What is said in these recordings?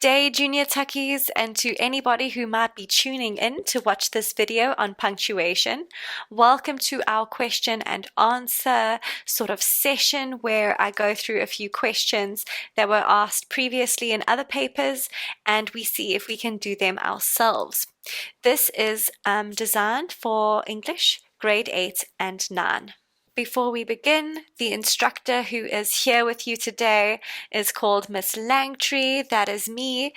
day, Junior Tuckies, and to anybody who might be tuning in to watch this video on punctuation. Welcome to our question and answer sort of session where I go through a few questions that were asked previously in other papers and we see if we can do them ourselves. This is designed for English, grade 8 and 9. Before we begin, the instructor who is here with you today is called Miss Langtree. That is me.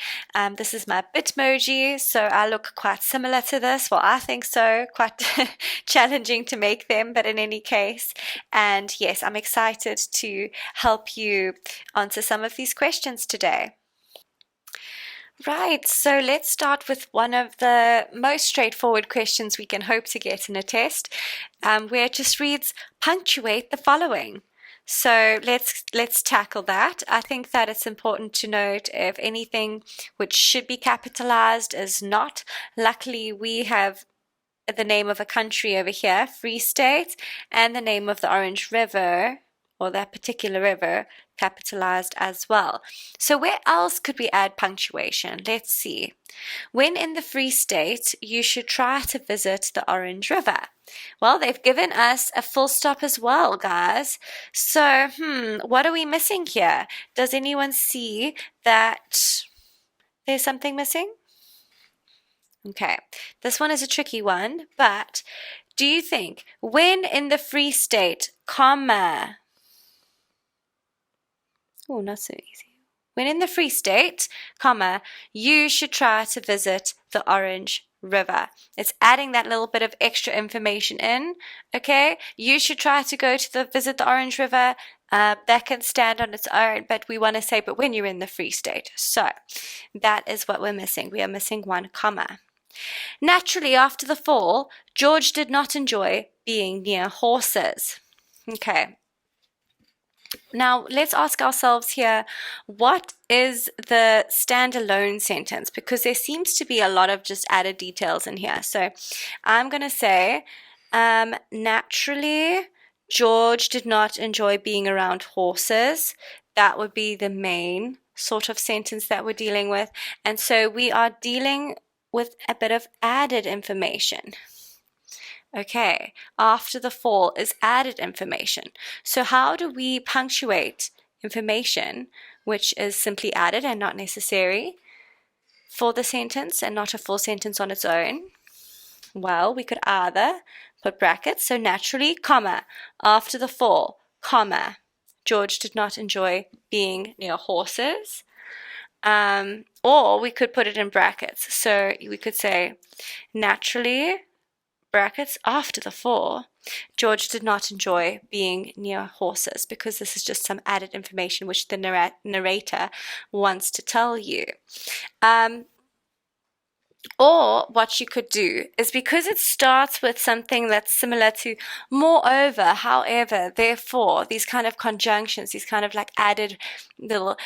This is my Bitmoji, so I look quite similar to this. Well, I think so. Quite challenging to make them, but in any case. And yes, I'm excited to help you answer some of these questions today. Right, so let's start with one of the most straightforward questions we can hope to get in a test, where it just reads, punctuate the following. So let's tackle that. I think that it's important to note if anything which should be capitalized is not. Luckily, we have the name of a country over here, Free State, and the name of the Orange River, or that particular river, capitalized as well. So where else could we add punctuation? Let's see. When in the Free State, you should try to visit the Orange River. Well, they've given us a full stop as well, guys. So, what are we missing here? Does anyone see that there's something missing? Okay, this one is a tricky one, but do you think when in the Free State, comma, oh, not so easy. When in the Free State, comma, you should try to visit the Orange River. It's adding that little bit of extra information in, okay? You should try to go to visit the Orange River. That can stand on its own, but we want to say, but when you're in the Free State. So that is what we're missing. We are missing one comma. Naturally, after the fall, George did not enjoy being near horses. Okay. Now, let's ask ourselves here, what is the standalone sentence? Because there seems to be a lot of just added details in here. So I'm going to say, naturally, George did not enjoy being around horses. That would be the main sort of sentence that we're dealing with. And so we are dealing with a bit of added information. Okay, after the fall is added information. So how do we punctuate information which is simply added and not necessary for the sentence and not a full sentence on its own? Well, we could either put brackets, so naturally, comma, after the fall, comma, George did not enjoy being near horses. Or we could put it in brackets. So we could say, naturally, brackets, after the fall, George did not enjoy being near horses, because this is just some added information which the narrator wants to tell you. Or what you could do is, because it starts with something that's similar to moreover, however, therefore, these kind of conjunctions, these kind of like added little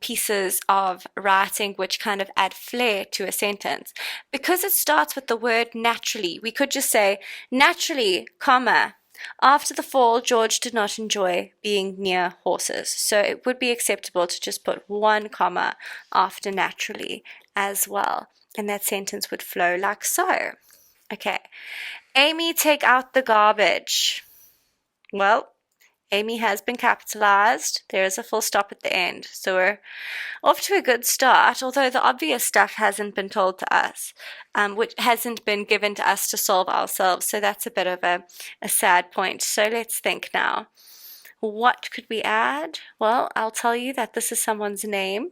pieces of writing which kind of add flair to a sentence. Because it starts with the word naturally, we could just say, naturally, comma, after the fall, George did not enjoy being near horses. So it would be acceptable to just put one comma after naturally as well. And that sentence would flow like so. Okay. Amy, take out the garbage. Well, Amy has been capitalized. There is a full stop at the end. So we're off to a good start, although the obvious stuff hasn't been told to us, which hasn't been given to us to solve ourselves. So that's a bit of a sad point. So let's think now. What could we add? Well, I'll tell you that this is someone's name.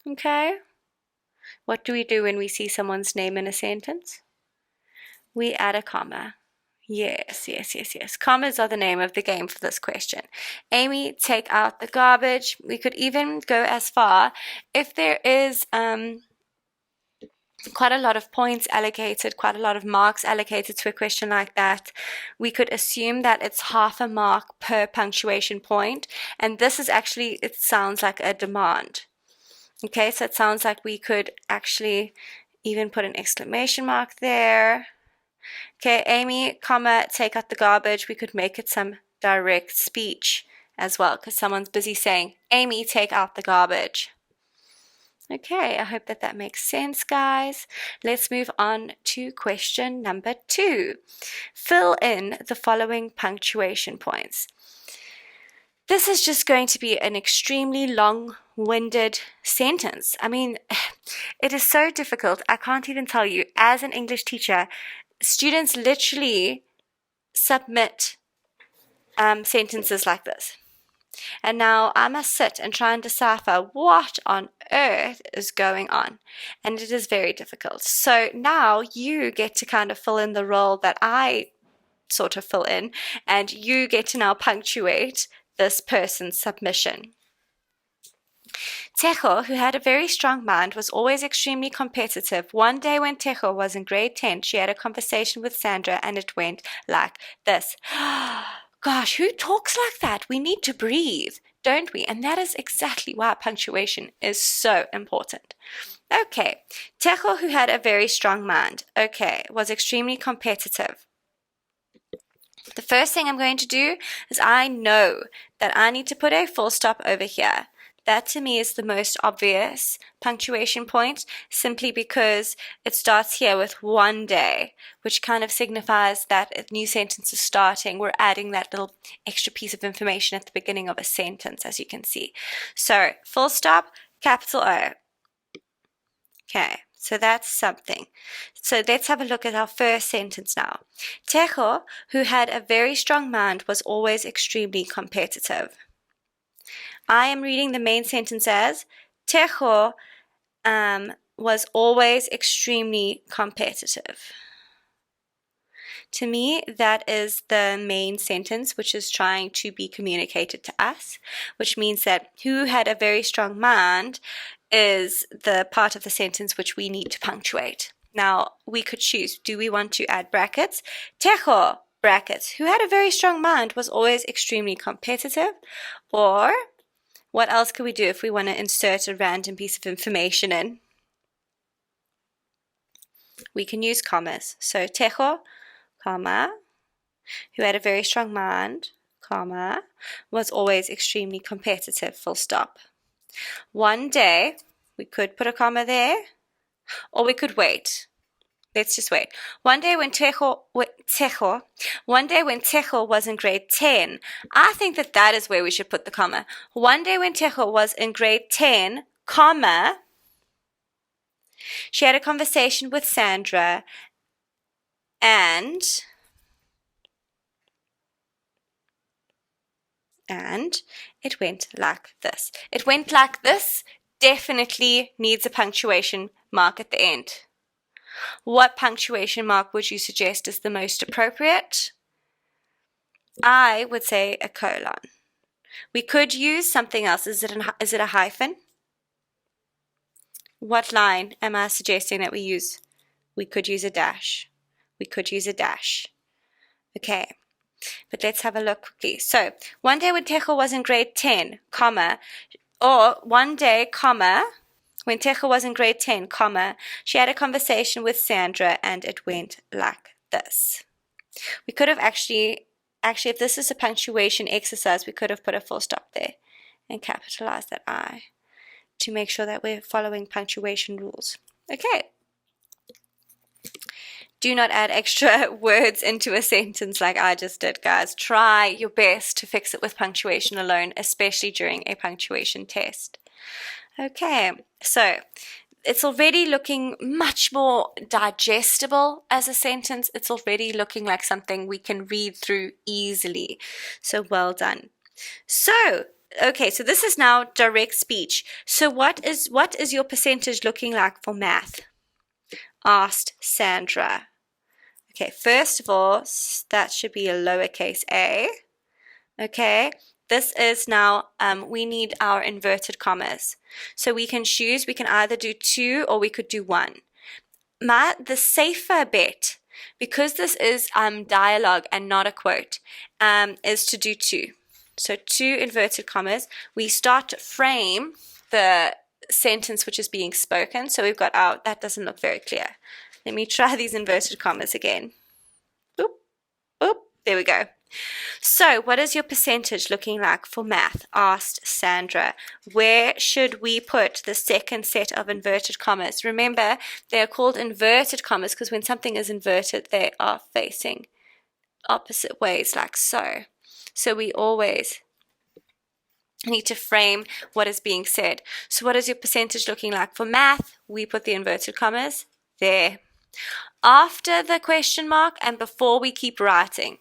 Okay. What do we do when we see someone's name in a sentence? We add a comma. Yes. Commas are the name of the game for this question. Amy, take out the garbage. We could even go as far, if there is quite a lot of points allocated, quite a lot of marks allocated to a question like that, we could assume that it's half a mark per punctuation point. And this is actually, it sounds like a demand. Okay, so it sounds like we could actually even put an exclamation mark there. Okay, Amy, comma, take out the garbage. We could make it some direct speech as well, because someone's busy saying, Amy, take out the garbage. Okay, I hope that that makes sense, guys. Let's move on to question number 2. Fill in the following punctuation points. This is just going to be an extremely long-winded sentence. I mean, it is so difficult. I can't even tell you. As an English teacher, students literally submit sentences like this. And now I must sit and try and decipher what on earth is going on. And it is very difficult. So now you get to kind of fill in the role that I sort of fill in, and you get to now punctuate this person's submission. Tejo, who had a very strong mind, was always extremely competitive. One day when Tejo was in grade 10, she had a conversation with Sandra, and it went like this. Gosh, who talks like that? We need to breathe, don't we? And that is exactly why punctuation is so important. Okay, Tejo, who had a very strong mind, was extremely competitive. The first thing I'm going to do is I know that I need to put a full stop over here. That to me is the most obvious punctuation point, simply because it starts here with one day, which kind of signifies that a new sentence is starting. We're adding that little extra piece of information at the beginning of a sentence, as you can see. So, full stop, capital O. Okay, so that's something. So let's have a look at our first sentence now. Tejo, who had a very strong mind, was always extremely competitive. I am reading the main sentence as Tejo was always extremely competitive. To me, that is the main sentence which is trying to be communicated to us, which means that who had a very strong mind is the part of the sentence which we need to punctuate. Now, we could choose. Do we want to add brackets? Tejo, brackets, who had a very strong mind, was always extremely competitive. Or what else could we do if we want to insert a random piece of information in? We can use commas. So Tejo, comma, who had a very strong mind, comma, was always extremely competitive, full stop. One day, we could put a comma there, or we could wait. Let's just wait. One day when Tejo was in grade 10, I think that is where we should put the comma. One day when Tejo was in grade 10, comma, she had a conversation with Sandra, and it went like this. It went like this definitely needs a punctuation mark at the end. What punctuation mark would you suggest is the most appropriate? I would say a colon. We could use something else. Is it a hyphen? What line am I suggesting that we use? We could use a dash. We could use a dash. Okay, but let's have a look quickly. So, one day when Tejo was in grade 10, comma, or one day, comma, when Tejo was in grade 10, comma, she had a conversation with Sandra, and it went like this. We could have actually, if this is a punctuation exercise, we could have put a full stop there and capitalized that I to make sure that we're following punctuation rules. Okay. Do not add extra words into a sentence like I just did, guys. Try your best to fix it with punctuation alone, especially during a punctuation test. Okay, so it's already looking much more digestible as a sentence. It's already looking like something we can read through easily. So well done. So, okay, so this is now direct speech. So what is your percentage looking like for math? Asked Sandra. Okay, first of all, that should be a lowercase a. Okay, this is now, we need our inverted commas. So we can choose, we can either do 2 or we could do 1. The safer bet, because this is dialogue and not a quote, is to do 2. So 2 inverted commas. We start to frame the sentence which is being spoken. So we've got that doesn't look very clear. Let me try these inverted commas again. Boop, boop, there we go. So, what is your percentage looking like for math? Asked Sandra. Where should we put the second set of inverted commas? Remember, they are called inverted commas because when something is inverted, they are facing opposite ways, like so. So, we always need to frame what is being said. So, what is your percentage looking like for math? We put the inverted commas there. After the question mark and before we keep writing,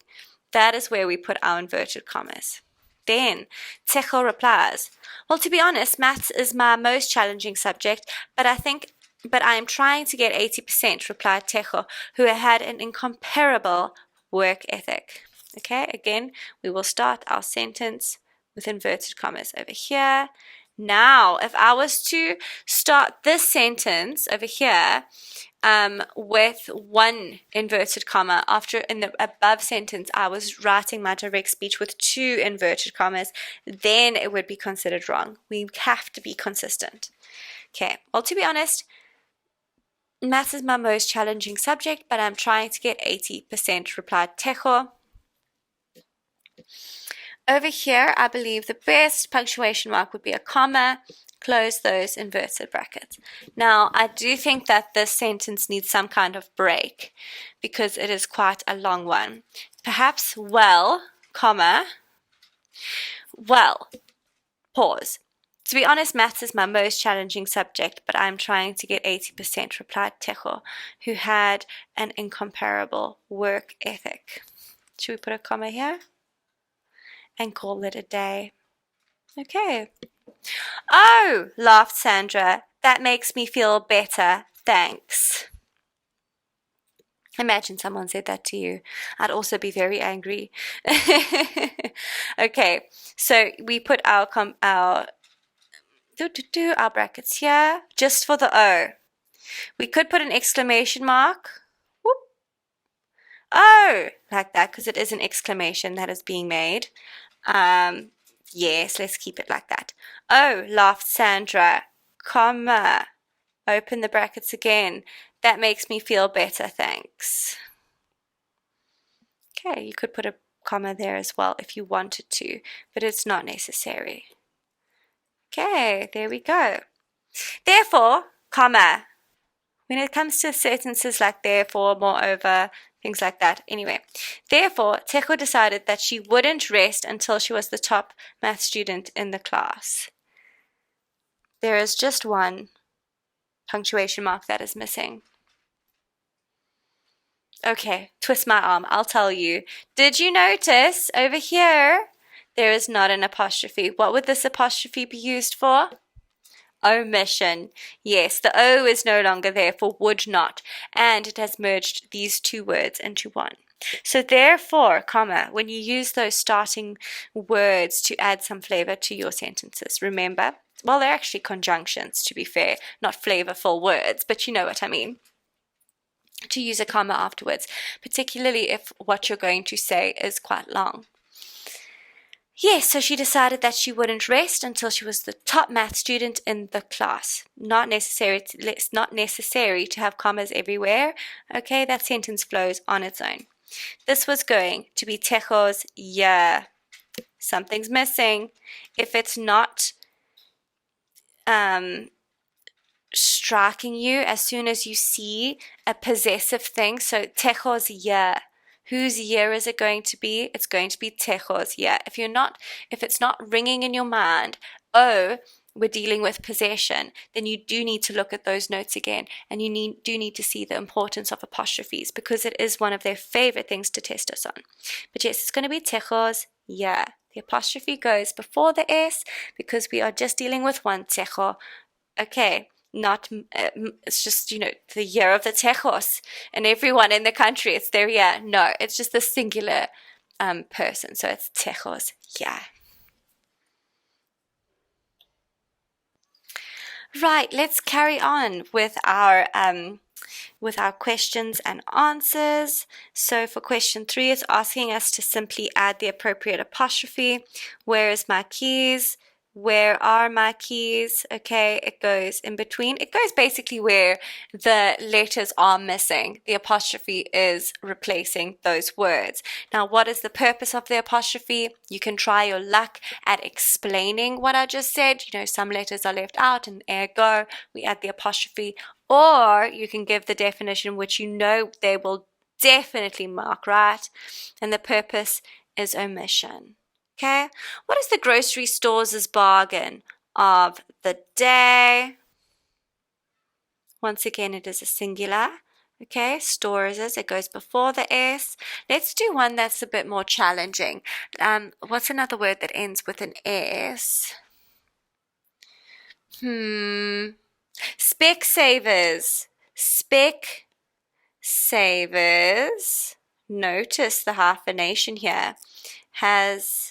that is where we put our inverted commas. Then Tejo replies, well, to be honest, maths is my most challenging subject, but I am trying to get 80%, replied Tejo, who had an incomparable work ethic. Okay, again, we will start our sentence with inverted commas over here. Now, if I was to start this sentence over here with one inverted comma, after in the above sentence I was writing my direct speech with two inverted commas, then it would be considered wrong. We have to be consistent. Okay, well, to be honest, maths is my most challenging subject, but I'm trying to get 80%, replied Tejo. Over here, I believe the best punctuation mark would be a comma. Close those inverted brackets. Now, I do think that this sentence needs some kind of break because it is quite a long one. Perhaps, well, comma, well, pause. To be honest, maths is my most challenging subject, but I'm trying to get 80%, replied Tejo, who had an incomparable work ethic. Should we put a comma here? And call it a day. Okay. Oh, laughed Sandra. That makes me feel better. Thanks. Imagine someone said that to you. I'd also be very angry. Okay, so we put our brackets here just for the O. We could put an exclamation mark. Whoop. Oh, like that, because it is an exclamation that is being made. Yes, let's keep it like that. Oh, laughed Sandra, comma. Open the brackets again. That makes me feel better, thanks. Okay, you could put a comma there as well if you wanted to, but it's not necessary. Okay, there we go. Therefore, comma. When it comes to sentences like therefore, moreover, things like that. Anyway, therefore, Tejo decided that she wouldn't rest until she was the top math student in the class. There is just one punctuation mark that is missing. Okay, twist my arm, I'll tell you. Did you notice over here there is not an apostrophe? What would this apostrophe be used for? Omission. Yes, the O is no longer there for would not, and it has merged these two words into one. So therefore, comma, when you use those starting words to add some flavor to your sentences, remember, well, they're actually conjunctions, to be fair, not flavorful words, but you know what I mean. To use a comma afterwards, particularly if what you're going to say is quite long. Yes, so she decided that she wouldn't rest until she was the top math student in the class. Not necessary to have commas everywhere. Okay, that sentence flows on its own. This was going to be Tejo's year. Something's missing. If it's not striking you as soon as you see a possessive thing, so Tejo's year. Whose year is it going to be? It's going to be Tejo's year. If it's not ringing in your mind, oh, we're dealing with possession, then you do need to look at those notes again, and you do need to see the importance of apostrophes because it is one of their favorite things to test us on. But yes, it's going to be Tejo's year. The apostrophe goes before the S because we are just dealing with one Tejo. Okay. Not, it's just, the year of the Tejos and everyone in the country, it's their year. No, it's just the singular person. So it's Tejos year. Right, let's carry on with our questions and answers. So for question 3, it's asking us to simply add the appropriate apostrophe. Where is my keys? Where are my keys? Okay, it goes in between. It goes basically where the letters are missing. The apostrophe is replacing those words. Now, what is the purpose of the apostrophe? You can try your luck at explaining what I just said. You know, some letters are left out and ergo, we add the apostrophe. Or you can give the definition, which you know they will definitely mark right. And the purpose is omission. Okay, what is the grocery store's bargain of the day? Once again, it is a singular. Okay, stores is, it goes before the S. Let's do one that's a bit more challenging. What's another word that ends with an S? Specsavers. Specsavers. Notice the hyphenation here. Has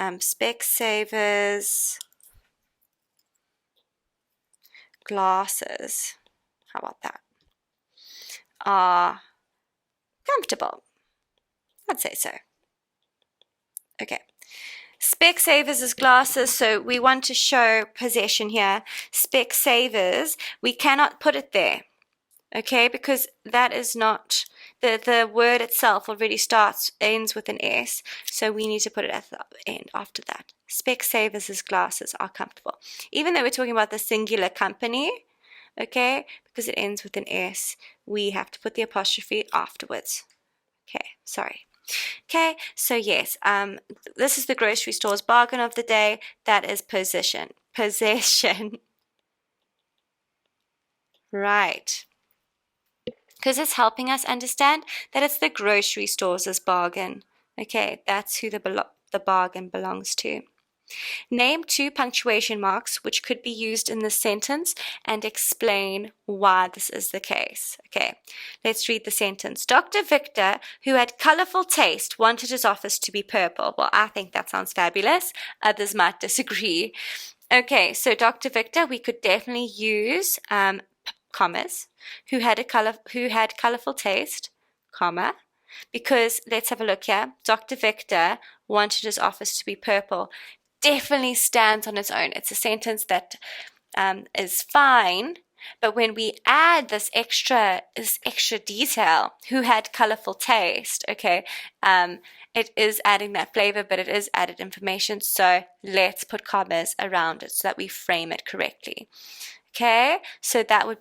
Specsavers glasses, how about that, are comfortable. I'd say so. Okay. Specsavers' glasses, so we want to show possession here. Specsavers, we cannot put it there, okay, because that is not, the word itself already ends with an S, so we need to put it at the end after that. Specsavers' glasses are comfortable. Even though we're talking about the singular company, okay, because it ends with an S, we have to put the apostrophe afterwards. Okay, sorry. Okay, so yes, this is the grocery store's bargain of the day. That is possession. Possession. Right. Because it's helping us understand that it's the grocery store's bargain. Okay, that's who the bargain belongs to. Name 2 punctuation marks which could be used in this sentence and explain why this is the case. Okay, let's read the sentence. Dr. Victor, who had colorful taste, wanted his office to be purple. Well, I think that sounds fabulous. Others might disagree. Okay, so Dr. Victor, we could definitely use commas, who had colorful taste, comma, because let's have a look here. Dr. Victor wanted his office to be purple. Definitely stands on its own. It's a sentence that is fine, but when we add this extra detail, who had colorful taste, okay, it is adding that flavor, but it is added information, so let's put commas around it so that we frame it correctly. Okay, so that would